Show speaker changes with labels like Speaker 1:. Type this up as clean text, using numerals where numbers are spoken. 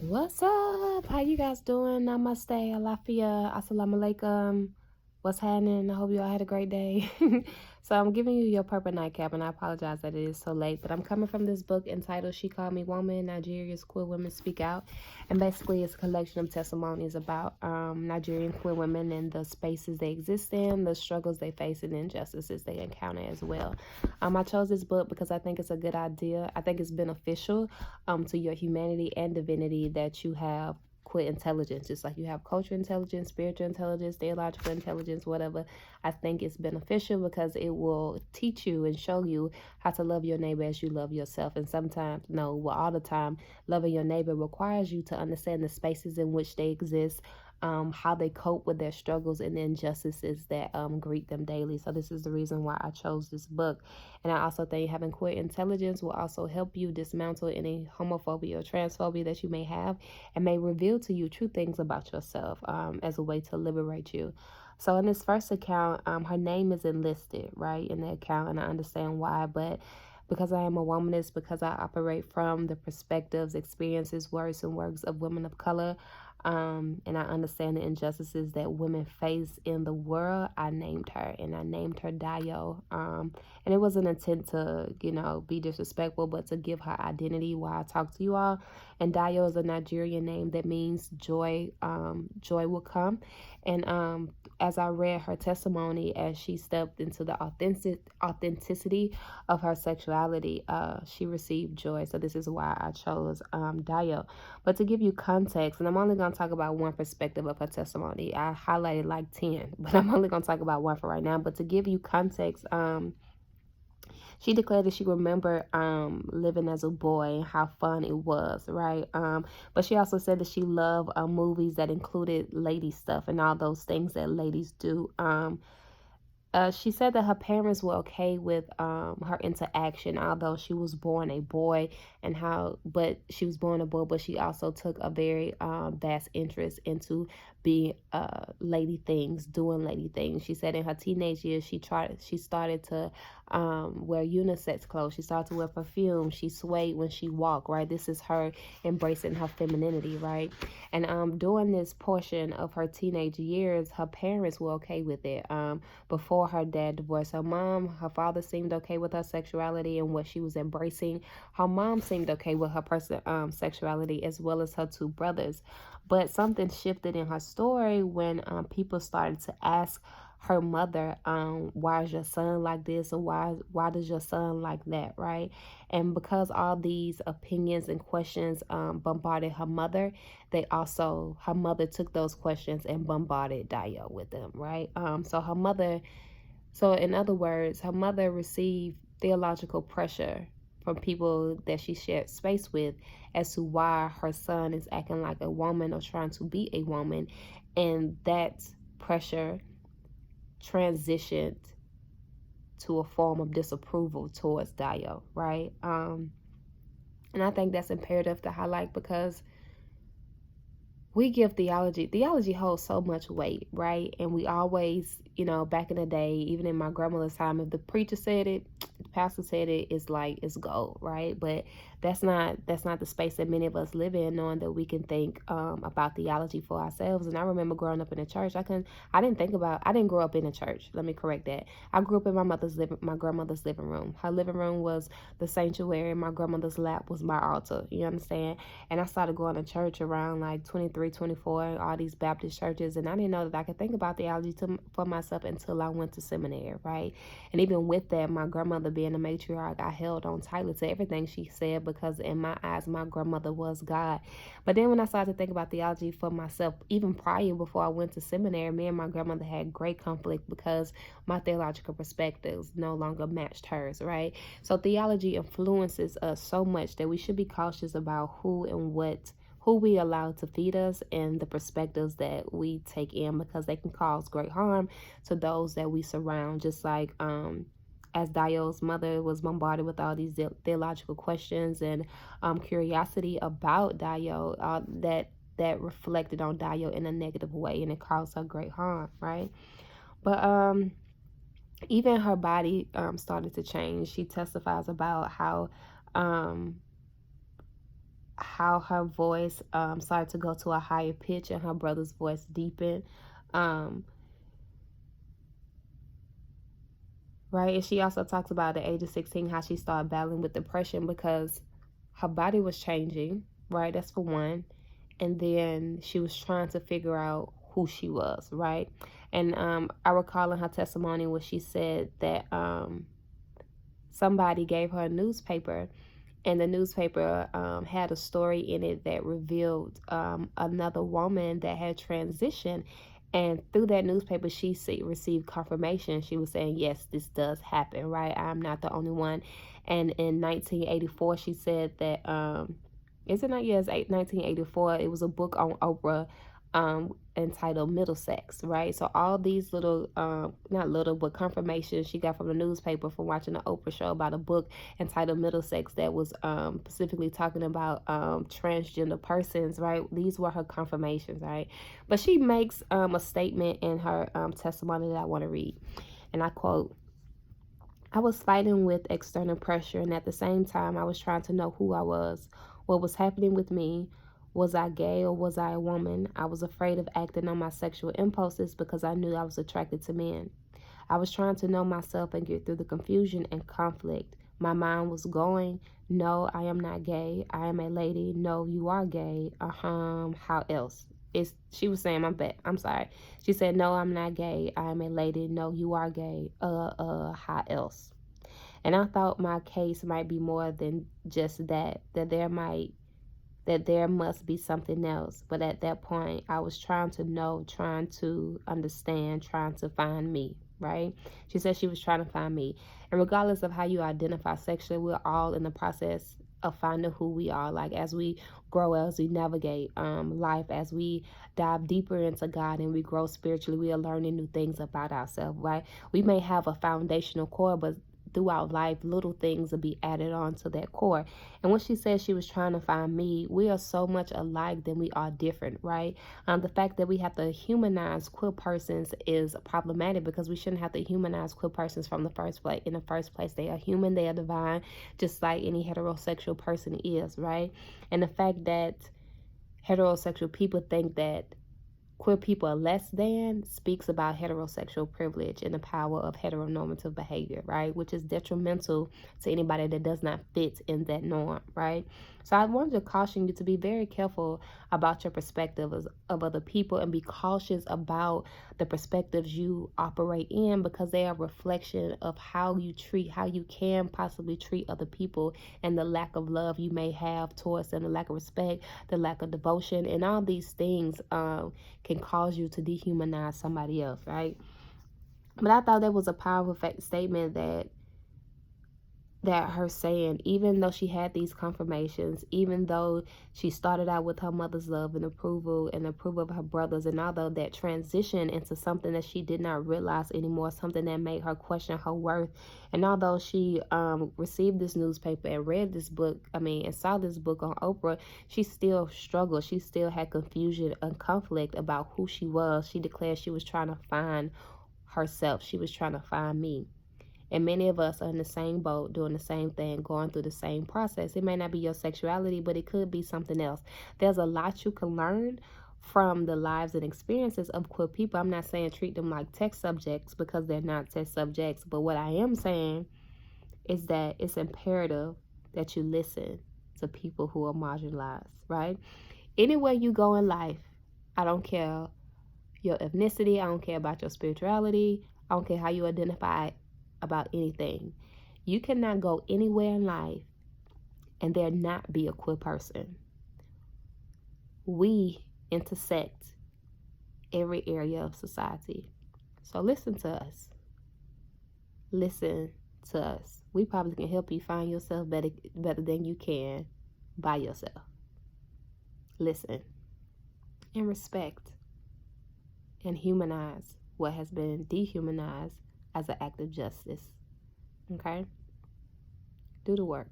Speaker 1: What's up? How you guys doing? Namaste, alafia, assalamu alaikum. What's happening? I hope you all had a great day. So I'm giving you your purple nightcap, and I apologize that it is so late, but I'm coming from this book entitled She Called Me Woman, Nigeria's Queer Women Speak Out. And basically it's a collection of testimonies about Nigerian queer women and the spaces they exist in, the struggles they face, and the injustices they encounter as well. I chose this book because I think it's a good idea. I think it's beneficial to your humanity and divinity that you have quit intelligence, just like you have cultural intelligence, spiritual intelligence, theological intelligence, whatever. I think it's beneficial because it will teach you and show you how to love your neighbor as you love yourself. And sometimes, no, well, all the time, loving your neighbor requires you to understand the spaces in which they exist, how they cope with their struggles and the injustices that greet them daily. So this is the reason why I chose this book. And I also think having queer intelligence will also help you dismantle any homophobia or transphobia that you may have, and may reveal to you true things about yourself as a way to liberate you. So in this first account, her name is enlisted, right, in the account, and I understand why, but because I am a womanist, because I operate from the perspectives, experiences, words, and works of women of color, and I understand the injustices that women face in the world, I named her, and I named her Dio. And it wasn't intent to, be disrespectful, but to give her identity while I talk to you all. And Dio is a Nigerian name that means joy. Joy will come. And as I read her testimony, as she stepped into the authenticity of her sexuality, she received joy. So this is why I chose Dio. But to give you context, and I'm only going to talk about one perspective of her testimony. I highlighted like 10, but I'm only going to talk about one for right now. But to give you context, she declared that she remembered living as a boy and how fun it was, right? But she also said that she loved movies that included lady stuff and all those things that ladies do. She said that her parents were okay with her interaction, although she was born a boy, but she was born a boy, but she also took a very vast interest into being lady things, doing lady things. She said in her teenage years, she started to wear unisex clothes. She started to wear perfume. She swayed when she walked, right? This is her embracing her femininity, right? And during this portion of her teenage years, her parents were okay with it. Before her dad divorced her father seemed okay with her sexuality and what she was embracing. Her mom seemed okay with her sexuality, as well as her two brothers. But something shifted in her story when people started to ask her mother, why is your son like this, or why does your son like that, right? And because all these opinions and questions bombarded her mother, her mother took those questions and bombarded Dio with them, right? So in other words, her mother received theological pressure from people that she shared space with as to why her son is acting like a woman or trying to be a woman. And that pressure transitioned to a form of disapproval towards Dio, right? And I think that's imperative to highlight because we give theology holds so much weight, right? And we always, back in the day, even in my grandmother's time, if the preacher said it, the pastor said it, it's gold, right? But that's not the space that many of us live in, knowing that we can think about theology for ourselves. And I remember growing up in a church. I didn't grow up in a church. Let me correct that. I grew up in my grandmother's living room. Her living room was the sanctuary. My grandmother's lap was my altar. You understand? And I started going to church around like 23, 24, all these Baptist churches. And I didn't know that I could think about theology for myself until I went to seminary, right? And even with that, my grandmother being a matriarch, I held on tightly to everything she said because in my eyes, my grandmother was God. But then when I started to think about theology for myself, even prior, before I went to seminary, me and my grandmother had great conflict because my theological perspectives no longer matched hers, right? So theology influences us so much that we should be cautious about who we allow to feed us and the perspectives that we take in, because they can cause great harm to those that we surround. Just like as Dio's mother was bombarded with all these theological questions and curiosity about Dio, that reflected on Dio in a negative way, and it caused her great harm, right? But even her body started to change. She testifies about how her voice started to go to a higher pitch and her brother's voice deepened. Um, right? And she also talks about at the age of 16 how she started battling with depression because her body was changing, right? That's for one. And then she was trying to figure out who she was, right? And I recall in her testimony where she said that somebody gave her a newspaper, and the newspaper had a story in it that revealed another woman that had transitioned. And through that newspaper, she received confirmation. She was saying, yes, this does happen, right? I'm not the only one. And in 1984, she said that, is it not? Yes, 1984. It was a book on Oprah entitled Middlesex, right? So all these little, not little, but confirmations she got from the newspaper from watching the Oprah show about a book entitled Middlesex that was specifically talking about transgender persons, right? These were her confirmations, right? But she makes a statement in her testimony that I want to read, and I quote, "I was fighting with external pressure, and at the same time, I was trying to know who I was, what was happening with me. Was I gay or was I a woman? I was afraid of acting on my sexual impulses because I knew I was attracted to men. I was trying to know myself and get through the confusion and conflict. My mind was going, no, I am not gay. I am a lady. No, you are gay. How else?" She was saying, I'm sorry. She said, no, I'm not gay. I am a lady. No, you are gay. How else? And I thought my case might be more than just that there must be something else. But at that point, I was trying to know, trying to understand, trying to find me, right? She said she was trying to find me. And regardless of how you identify sexually, we're all in the process of finding who we are. Like as we grow, as we navigate life, as we dive deeper into God and we grow spiritually, we are learning new things about ourselves, right? We may have a foundational core, but throughout life, little things will be added on to that core. And when she said she was trying to find me, we are so much alike than we are different, right? The fact that we have to humanize queer persons is problematic because we shouldn't have to humanize queer persons from the first place. In the first place, they are human, they are divine, just like any heterosexual person is, right? And the fact that heterosexual people think that queer people are less than speaks about heterosexual privilege and the power of heteronormative behavior, right? Which is detrimental to anybody that does not fit in that norm, right? So I wanted to caution you to be very careful about your perspectives of other people and be cautious about the perspectives you operate in because they are a reflection of how you can possibly treat other people and the lack of love you may have towards them, the lack of respect, the lack of devotion, and all these things can cause you to dehumanize somebody else, right? But I thought that was a powerful statement that her saying, even though she had these confirmations, even though she started out with her mother's love and approval of her brothers, and although that transitioned into something that she did not realize anymore, something that made her question her worth, and although she received this newspaper and read this book, and saw this book on Oprah, she still struggled. She still had confusion and conflict about who she was. She declared she was trying to find herself. She was trying to find me. And many of us are in the same boat, doing the same thing, going through the same process. It may not be your sexuality, but it could be something else. There's a lot you can learn from the lives and experiences of queer people. I'm not saying treat them like test subjects because they're not test subjects. But what I am saying is that it's imperative that you listen to people who are marginalized, right? Anywhere you go in life, I don't care your ethnicity, I don't care about your spirituality, I don't care how you identify about anything. You cannot go anywhere in life and there not be a queer person. We intersect every area of society. So listen to us. Listen to us. We probably can help you find yourself better than you can by yourself. Listen and respect and humanize what has been dehumanized as an act of justice. Okay? Do the work.